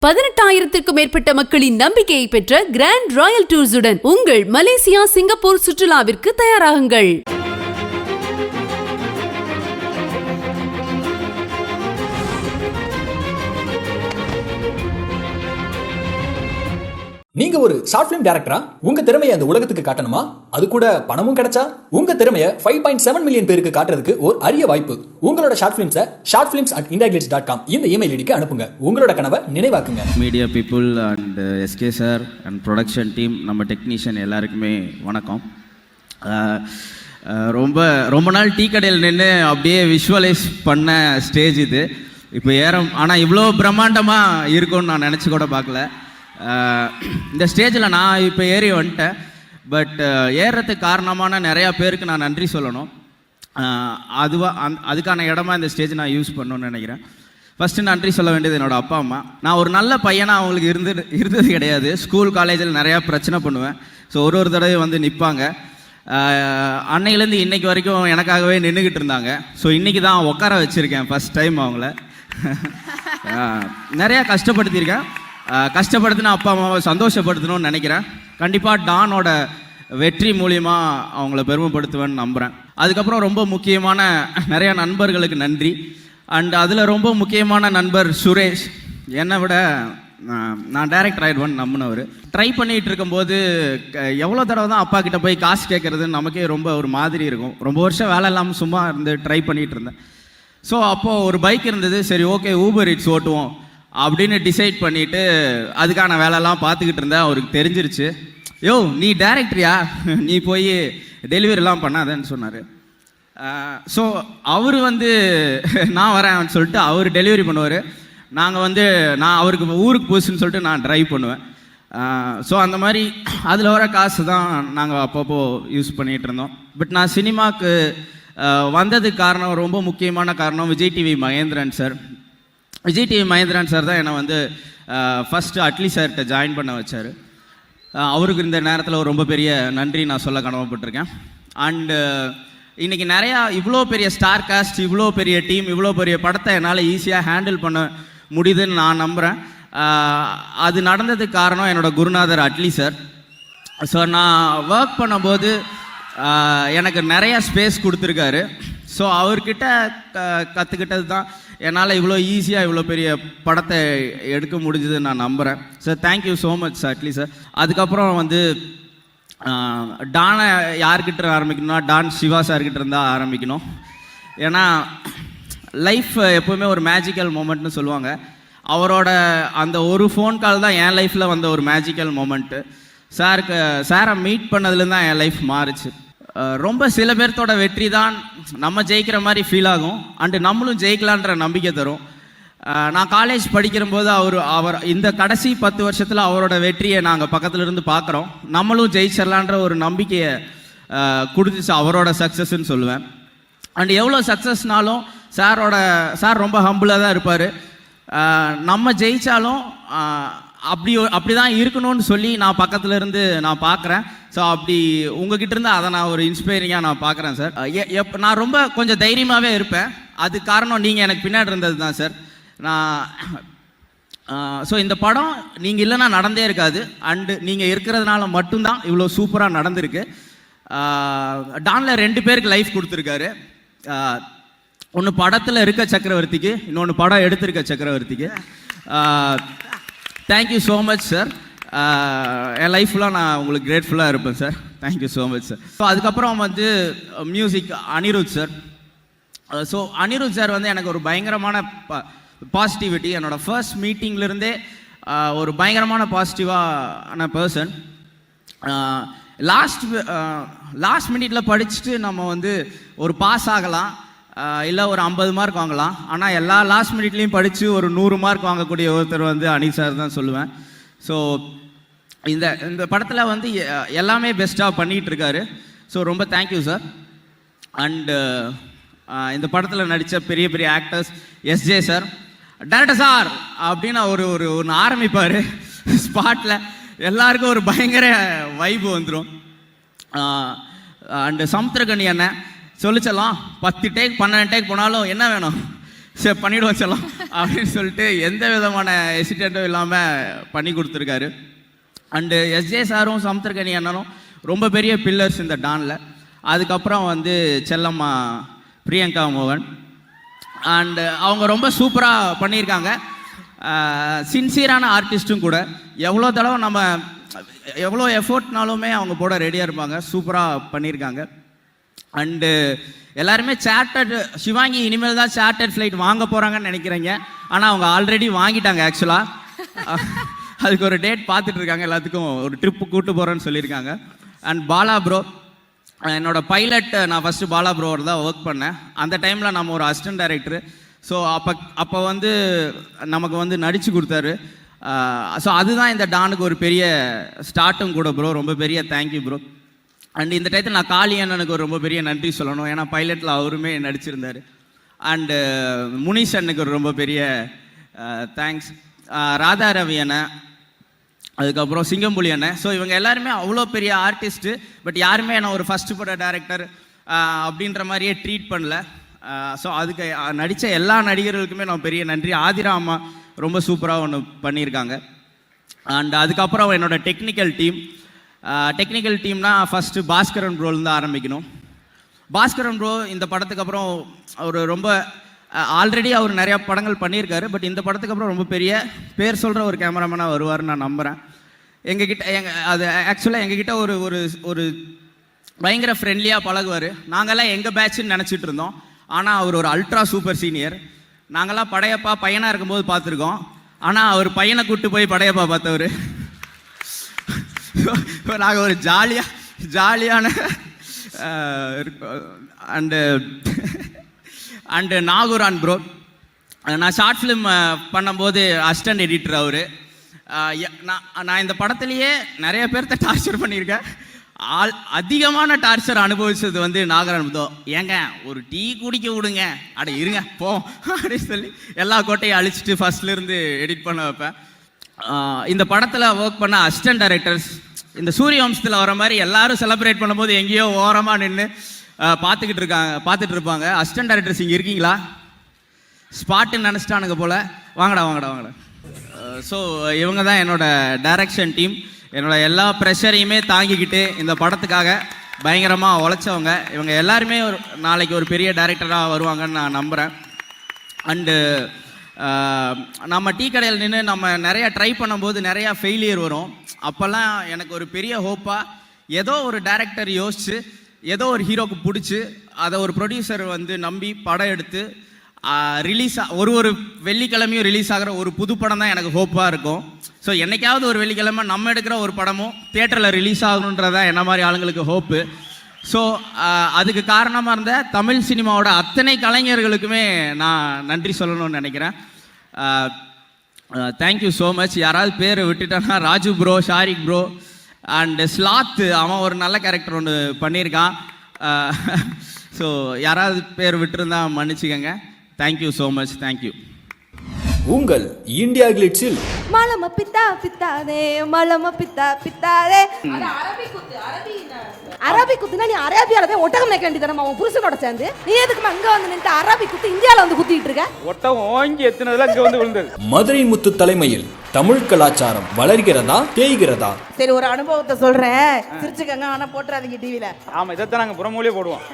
18,000க்கும் மேற்பட்ட மக்களின் நம்பிக்கையை பெற்ற கிராண்ட் ராயல் டூர்ஸுடன் உங்கள் மலேசியா, சிங்கப்பூர் சுற்றுலாவிற்கு தயாராகுங்கள். நீங்க ஒரு ஷார்ட் ஃபிலிம் டைரக்டரா? உங்க திறமையை அந்த உலகத்துக்கு காட்டணுமா? அது கூட பணமும் கிடைச்சா உங்க திறமையை 5.7 மில்லியன் பேருக்கு காட்டுறதுக்கு ஒரு அரிய வாய்ப்பு. உங்களோட ஷார்ட் ஃபிலிம்ஸை shortfilms@indiaglates.com இந்த இமெயில் ஐடிக்கு அனுப்புங்க. உங்களோட கனவை நினைவாக்குங்க. Media people and SK sir and production team, நம்ம டெக்னீஷியன் எல்லாருக்குமே வணக்கம். ரொம்ப நாள் டீ கடையில் நின்று அப்படியே விஷுவலைஸ் பண்ண ஸ்டேஜ் இது. இப்போ ஆனால் இவ்வளோ பிரம்மாண்டமாக இருக்கும்னு நான் நினச்சி கூட பார்க்கல. இந்த ஸ்டேஜில் நான் இப்போ ஏறி வந்துட்டேன். பட் ஏறுறதுக்கு காரணமான நிறையா பேருக்கு நான் நன்றி சொல்லணும். அதுக்கான இடமா இந்த ஸ்டேஜ் நான் யூஸ் பண்ணணும்னு நினைக்கிறேன். ஃபஸ்ட்டு நன்றி சொல்ல வேண்டியது என்னோடய அப்பா அம்மா. நான் ஒரு நல்ல பையனாக அவங்களுக்கு இருந்தது கிடையாது. ஸ்கூல் காலேஜில் நிறையா பிரச்சனை பண்ணுவேன். ஸோ ஒரு தடவை வந்து நிற்பாங்க. அன்னையிலேருந்து இன்றைக்கி வரைக்கும் எனக்காகவே நின்றுக்கிட்டு இருந்தாங்க. ஸோ இன்றைக்கி தான் உட்கார வச்சுருக்கேன் ஃபஸ்ட் டைம் அவங்கள. நிறையா கஷ்டப்படுத்தியிருக்கேன். கஷ்டப்படுத்தினா அப்பா அம்மாவை சந்தோஷப்படுத்தணும்னு நினைக்கிறேன். கண்டிப்பாக டானோட வெற்றி மூலியமாக அவங்கள பெருமைப்படுத்துவேன்னு நம்புகிறேன். அதுக்கப்புறம் ரொம்ப முக்கியமான நிறையா நண்பர்களுக்கு நன்றி. அண்ட் அதில் ரொம்ப முக்கியமான நண்பர் சுரேஷ். என்னை விட நான் டைரக்டர் ஆகிடுவேன்னு நம்பினவர். ட்ரை பண்ணிகிட்டு இருக்கும்போது எவ்வளோ தடவை தான் அப்பா கிட்டே போய் காசு கேட்குறதுன்னு நமக்கே ரொம்ப ஒரு மாதிரி இருக்கும். ரொம்ப வருஷம் வேலை இல்லாமல் சும்மா இருந்து ட்ரை பண்ணிகிட்டு இருந்தேன். ஸோ அப்போது ஒரு பைக் இருந்தது. சரி, ஓகே, ஊபர் இட்ஸ் ஓட்டுவோம் அப்படின்னு டிசைட் பண்ணிவிட்டு அதுக்கான வேலைலாம் பார்த்துக்கிட்டு இருந்தேன். அவருக்கு தெரிஞ்சிருச்சு. யோ, நீ டைரக்டரியா, நீ போய் டெலிவரிலாம் பண்ணாதேன்னு சொன்னார். ஸோ அவர் வந்து நான் வரேன்னு சொல்லிட்டு அவர் டெலிவரி பண்ணுவார். நான் அவருக்கு ஊருக்கு புதுசுன்னு சொல்லிட்டு நான் ட்ரைவ் பண்ணுவேன். ஸோ அந்த மாதிரி அதில் வர காசு தான் நாங்கள் அப்பப்போ யூஸ் பண்ணிகிட்டு இருந்தோம். பட் நான் சினிமாவுக்கு வந்ததுக்கு காரணம், ரொம்ப முக்கியமான காரணம், Vijay TV Mahendran sir. Vijay TV Mahendran sir தான் என்னை வந்து ஃபஸ்ட்டு அட்லி சார்கிட்ட ஜாயின் பண்ண வச்சார். அவருக்கு இந்த நேரத்தில் ஒரு ரொம்ப பெரிய நன்றி நான் சொல்ல கடமைப்பட்டிருக்கேன். அண்டு இன்றைக்கி நிறையா இவ்வளோ பெரிய ஸ்டார் காஸ்ட், இவ்வளோ பெரிய டீம், இவ்வளோ பெரிய படத்தை என்னால் ஈஸியாக ஹேண்டில் பண்ண முடியுதுன்னு நான் நம்புகிறேன். அது நடந்ததுக்கு காரணம் என்னோடய குருநாதர் அட்லி சார். ஸோ நான் ஒர்க் பண்ணும்போது எனக்கு நிறையா ஸ்பேஸ் கொடுத்துருக்காரு. ஸோ அவர்கிட்ட கற்றுக்கிட்டது தான் என்னால் இவ்வளோ ஈஸியாக இவ்வளோ பெரிய படத்தை எடுக்க முடிஞ்சதுன்னு நான் நம்புகிறேன். Sir, thank you so much sir, Atlee sir. அதுக்கப்புறம் வந்து டானை யார்கிட்ட ஆரம்பிக்கணும்னா டான் சிவா சார்கிட்ட இருந்தால் ஆரம்பிக்கணும். ஏன்னா லைஃப் எப்போவுமே ஒரு மேஜிக்கல் மூமெண்ட்னு சொல்லுவாங்க. அவரோட அந்த ஒரு ஃபோன் கால் தான் என் லைஃப்பில் வந்த ஒரு மேஜிக்கல் மூமெண்ட்டு. சாரை மீட் பண்ணதுலேருந்து தான் என் லைஃப் மாறுச்சு. ரொம்ப சில பேர்த்தோட வெற்றி தான் நம்ம ஜெயிக்கிற மாதிரி ஃபீல் ஆகும். அண்டு நம்மளும் ஜெயிக்கலான்ற நம்பிக்கை தரும். நான் காலேஜ் படிக்கிறபோது அவர் இந்த கடைசி 10 வருஷத்தில் அவரோட வெற்றியை நாங்கள் பக்கத்தில் இருந்து பார்க்குறோம். நம்மளும் ஜெயிச்சிடலான்ற ஒரு நம்பிக்கையை கொடுத்துச்சு அவரோட சக்ஸஸ்ன்னு சொல்லுவேன். அண்ட் எவ்வளோ சக்ஸஸ்னாலும் சார் ரொம்ப ஹம்பிளாக தான் இருப்பார். நம்ம ஜெயித்தாலும் அப்படி தான் இருக்கணும்னு சொல்லி நான் பக்கத்தில் இருந்து நான் பார்க்குறேன். ஸோ அப்படி உங்ககிட்ட இருந்து அதை நான் ஒரு இன்ஸ்பைரிங்காக நான் பார்க்குறேன் சார். நான் ரொம்ப கொஞ்சம் தைரியமாகவே இருப்பேன். அதுக்கு காரணம் நீங்கள் எனக்கு பின்னாடி இருந்தது தான் சார். ஸோ இந்த படம் நீங்கள் இல்லைன்னா நடந்தே இருக்காது. அண்டு நீங்கள் இருக்கிறதுனால மட்டும்தான் இவ்வளோ சூப்பராக நடந்திருக்கு. டானில் 2 பேருக்கு லைஃப் கொடுத்துருக்காரு. ஒன்று படத்தில் இருக்க சக்கரவர்த்திக்கு, இன்னொன்று படம் எடுத்திருக்க சக்கரவர்த்திக்கு. Thank you so much sir. என் லைஃப்லாம் நான் உங்களுக்கு கிரேட்ஃபுல்லாக இருப்பேன் sir. Thank you so much sir. So அதுக்கப்புறம் வந்து music Anirudh sir. So Anirudh sir வந்து எனக்கு ஒரு பயங்கரமான பாசிட்டிவிட்டி. என்னோடய ஃபர்ஸ்ட் மீட்டிங்லேருந்தே ஒரு பயங்கரமான பாசிட்டிவான பர்சன். லாஸ்ட் மினிட்ல படிச்சுட்டு நம்ம வந்து ஒரு பாஸ் ஆகலாம், இல்லை ஒரு 50 மார்க் வாங்கலாம். ஆனால் எல்லா லாஸ்ட் மினிட்லேயும் படித்து ஒரு 100 மார்க் வாங்கக்கூடிய ஒருத்தர் வந்து அனில் சார் தான் சொல்லுவேன். ஸோ இந்த படத்தில் வந்து எல்லாமே பெஸ்ட்டாக பண்ணிகிட்டு இருக்காரு. ஸோ ரொம்ப தேங்க்யூ சார். அண்டு இந்த படத்தில் நடித்த பெரிய பெரிய actors, SJ sir, director sir அப்படின்னு ஒன்று ஆரம்பிப்பார். ஸ்பாட்டில் எல்லாருக்கும் ஒரு பயங்கர வைப்பு வந்துடும். அண்டு சமுத்திரகனி அண்ணன் சொல்லிச்சலாம் 10 டேக் 12 டேக் போனாலும் என்ன வேணும், சரி பண்ணிவிடுவோம் செல்லம் அப்படின்னு சொல்லிட்டு எந்த விதமான ஹெசிடேட்டும் இல்லாமல் பண்ணி கொடுத்துருக்காரு. அண்டு எஸ்ஜே சாரும் சமுத்திரக்கனி அண்ணனும் ரொம்ப பெரிய பில்லர்ஸ் இந்த டானில். அதுக்கப்புறம் வந்து செல்லம்மா பிரியங்கா மோகன் அண்டு அவங்க ரொம்ப சூப்பராக பண்ணியிருக்காங்க. சின்சியரான ஆர்டிஸ்ட்டும் கூட. எவ்வளோ தடவை நம்ம எவ்வளோ எஃபோர்ட்னாலுமே அவங்க போட ரெடியாக இருப்பாங்க. சூப்பராக பண்ணியிருக்காங்க. அண்டு எல்லாருமே சார்ட்டர்டு சிவாங்கி இனிமேல் தான் சார்ட்டர்ட் ஃப்ளைட் வாங்க போகிறாங்கன்னு நினைக்கிறீங்க. ஆனால் அவங்க ஆல்ரெடி வாங்கிட்டாங்க ஆக்சுவலாக. அதுக்கு ஒரு டேட் பார்த்துட்டு இருக்காங்க. எல்லாத்துக்கும் ஒரு ட்ரிப்பு கூப்பிட்டு போகிறேன்னு சொல்லியிருக்காங்க. அண்ட் பாலா ப்ரோ என்னோடய பைலட். நான் ஃபஸ்ட்டு பாலா ப்ரோவோட தான் ஒர்க் பண்ணேன். அந்த டைமில் நம்ம ஒரு அசிஸ்டன்ட் டைரக்டரு. ஸோ அப்போ வந்து நமக்கு வந்து நடித்து கொடுத்தாரு. ஸோ அதுதான் இந்த டானுக்கு ஒரு பெரிய ஸ்டார்ட்டும் கூட ப்ரோ. ரொம்ப பெரிய தேங்க்யூ ப்ரோ. அண்ட் இந்த டயத்தில் நான் காளி அண்ணனுக்கு ஒரு ரொம்ப பெரிய நன்றி சொல்லணும். ஏன்னா பைலட்டில் அவருமே நடிச்சிருந்தார். அண்டு முனிஷ் அண்ணனுக்கு ஒரு ரொம்ப பெரிய தேங்க்ஸ். ராதா ரவி அண்ணன், அதுக்கப்புறம் சிங்கம்புலி அண்ணன். ஸோ இவங்க எல்லாருமே அவ்வளோ பெரிய ஆர்டிஸ்ட்டு. பட் யாருமே என்ன ஒரு ஃபஸ்ட்டு பட டைரக்டர் அப்படின்ற மாதிரியே ட்ரீட் பண்ணல. ஸோ அதுக்கு நடித்த எல்லா நடிகர்களுக்குமே நான் பெரிய நன்றி. ஆதிரா அம்மா ரொம்ப சூப்பராக ஒன்று பண்ணியிருக்காங்க. அண்ட் அதுக்கப்புறம் என்னோடய டெக்னிக்கல் டீம்னா ஃபஸ்ட்டு பாஸ்கரன் ப்ரோலேருந்து ஆரம்பிக்கணும். பாஸ்கரன் ப்ரோ இந்த படத்துக்கு அப்புறம் அவர் ரொம்ப ஆல்ரெடி அவர் நிறையா படங்கள் பண்ணியிருக்காரு. பட் இந்த படத்துக்கு அப்புறம் ரொம்ப பெரிய பேர் சொல்கிற ஒரு கேமராமேனாக வருவார்னு நான் நம்புகிறேன். அது ஆக்சுவலாக எங்ககிட்ட ஒரு ஒரு ஒரு பயங்கர ஃப்ரெண்ட்லியாக பழகுவார். நாங்கள்லாம் எங்கள் பேட்சுன்னு நினச்சிட்டு இருந்தோம். ஆனால் அவர் ஒரு அல்ட்ரா சூப்பர் சீனியர். நாங்கள்லாம் படையப்பா பையனாக இருக்கும்போது பார்த்துருக்கோம். ஆனால் அவர் பையனை கூப்பிட்டு போய் படையப்பா பார்த்தவர். நாங்கள் ஒரு ஜாலியான அண்டு நாகூரான் ப்ரோ. நான் ஷார்ட் ஃபிலிம் பண்ணும்போது அசிஸ்டன்ட் எடிட்டர் அவர். நான் இந்த படத்துலையே நிறைய பேர்த்த டார்ச்சர் பண்ணியிருக்கேன். அதிகமான டார்ச்சர் அனுபவிச்சது வந்து நாகரான் ப்ரோ. ஏங்க ஒரு டீ குடிக்க விடுங்க, அட இருங்க போ அப்படின்னு சொல்லி எல்லா கோட்டையும் அழிச்சிட்டு ஃபர்ஸ்ட்லேருந்து எடிட் பண்ண வைப்பேன். இந்த படத்தில் ஒர்க் பண்ண அசிஸ்டன்ட் டைரக்டர்ஸ் இந்த சூரிய வம்சத்தில் வர மாதிரி எல்லாரும் செலிப்ரேட் பண்ணும்போது எங்கேயோ ஓரமாக நின்று பார்த்துட்டு இருப்பாங்க. அசிஸ்டன்ட் டைரக்டர்ஸ் இங்கே இருக்கீங்களா? ஸ்பாட்டுன்னு நினச்சிட்டானுங்க போல். வாங்கடா. ஸோ இவங்க தான் என்னோடய டைரக்ஷன் டீம். என்னோடய எல்லா ப்ரெஷரையுமே தாங்கிக்கிட்டு இந்த படத்துக்காக பயங்கரமாக உழைச்சவங்க. இவங்க எல்லாருமே நாளைக்கு ஒரு பெரிய டைரக்டராக வருவாங்கன்னு நான் நம்புகிறேன். அண்டு நம்ம டீ கடையில் நின்று நம்ம நிறையா ட்ரை பண்ணும்போது நிறையா ஃபெயிலியர் வரும். அப்போல்லாம் எனக்கு ஒரு பெரிய ஹோப்பாக ஏதோ ஒரு டைரக்டர் யோசித்து ஏதோ ஒரு ஹீரோக்கு பிடிச்சி அதை ஒரு ப்ரொடியூசர் வந்து நம்பி படம் எடுத்து ஒரு வெள்ளிக்கிழமையும் ரிலீஸ் ஆகிற ஒரு புது படம் தான் எனக்கு ஹோப்பாக இருக்கும். ஸோ என்னைக்காவது ஒரு வெள்ளிக்கிழமை நம்ம எடுக்கிற ஒரு படமும் தியேட்டரில் ரிலீஸ் ஆகணுன்றதான் என்ன மாதிரி ஆளுங்களுக்கு ஹோப்பு. ஸோ அதுக்கு காரணமாக இருந்த தமிழ் சினிமாவோட அத்தனை கலைஞர்களுக்குமே நான் நன்றி சொல்லணும்னு நினைக்கிறேன். Thank you so much. யாராவது பேர் விட்டுட்டேன்னா Raju bro, Shariq bro and ஸ்லாத், அவன் ஒரு நல்ல கேரக்டர் ஒன்று பண்ணியிருக்கான். ஸோ யாராவது பேர் விட்டுருந்தா மன்னிச்சுக்கங்க. Thank you so much. தேங்க்யூ. உங்கள் இந்தியா கிளிட்ஸில் மலம பித்தா பித்தாதே மலம பித்தா பித்தாதே. அரபி குத்துனா நீ அரேபியால போய் ஒட்டகம் மேய்க்க வேண்டியதானே உன் புருஷனோட சேர்ந்து. நீ எதுக்குமா அங்க வந்து நின்று அரபி குத்து இந்தியால வந்து குத்திட்டு இருக்க? ஒட்டகம் ஓங்கி எத்தனதுல அங்க வந்து விழுந்தது. மதுரை முத்து தலைமையில் தமிழ் கலாச்சாரம் வளர்கிறதா தேய்கிறதா? சரி ஒரு அனுபவத்தை சொல்றேன், சிரிச்சுக்கங்க. ஆனா போட்டுறாதீங்க டிவில. ஆமா, இதைத்தான் நாங்க புறமூலியே போடுவோம்.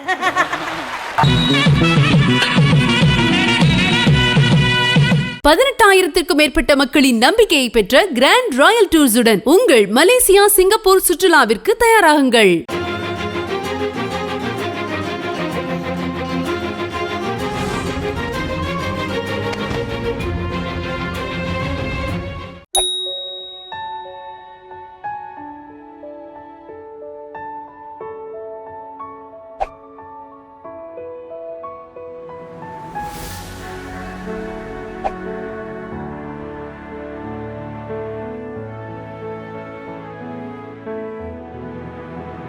18,000க்கும் மேற்பட்ட மக்களின் நம்பிக்கையை பெற்ற கிராண்ட் ராயல் டூர்ஸுடன் உங்கள் மலேசியா சிங்கப்பூர் சுற்றுலாவிற்கு தயாராகுங்கள்.